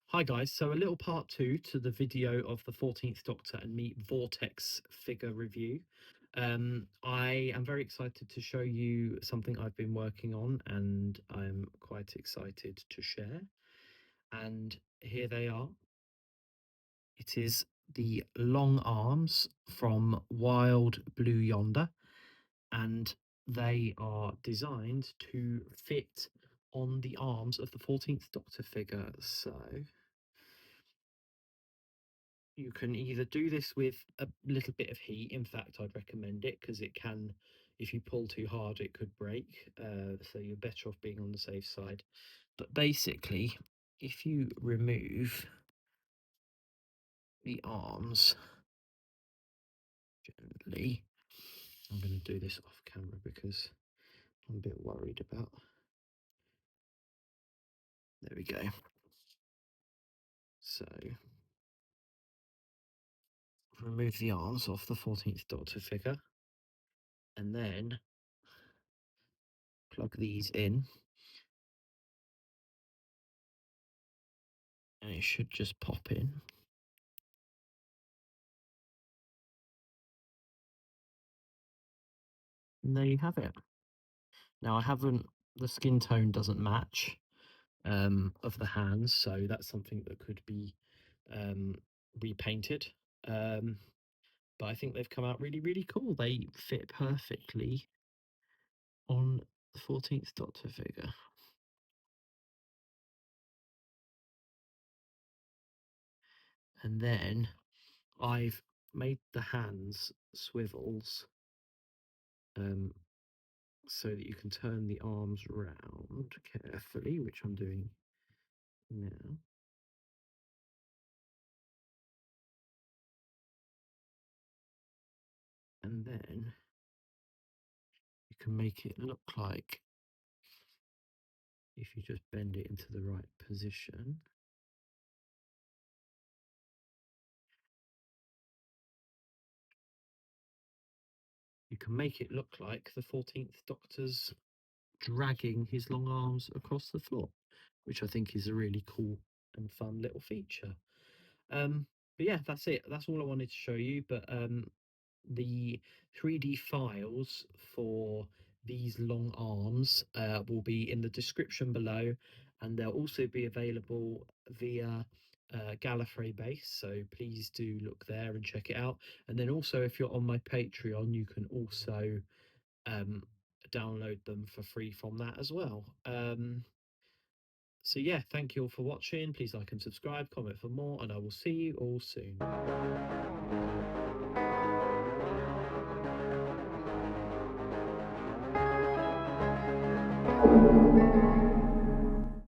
Hi guys, so a little part 2 to the video of the 14th Doctor and me Vortex figure review. I am very excited to show you something I've been working on and I'm quite excited to share. And here they are. It is the long arms from Wild Blue Yonder, and they are designed to fit on the arms of the 14th Doctor figure. So you can either do this with a little bit of heat. In fact, I'd recommend it because it can, if you pull too hard, it could break. So you're better off being on the safe side. But basically, if you remove the arms gently, I'm going to do this off camera because I'm a bit worried about. There we go. So remove the arms off the 14th Doctor figure and then plug these in, and it should just pop in. And there you have it. Now the skin tone doesn't match of the hands, so that's something that could be repainted. But I think they've come out really, really cool. They fit perfectly on the 14th Doctor figure. And then I've made the hands swivels so that you can turn the arms round carefully, which I'm doing now. And then you can make it look like, if you just bend it into the right position, you can make it look like the 14th Doctor's dragging his long arms across the floor, which I think is a really cool and fun little feature. But yeah, that's it. That's all I wanted to show you. But the 3D files for these long arms will be in the description below, and they'll also be available via Gallifrey base, so please do look there and check it out. And then also, if you're on my Patreon, you can also download them for free from that as well. So yeah, thank you all for watching. Please like and subscribe, comment for more, and I will see you all soon.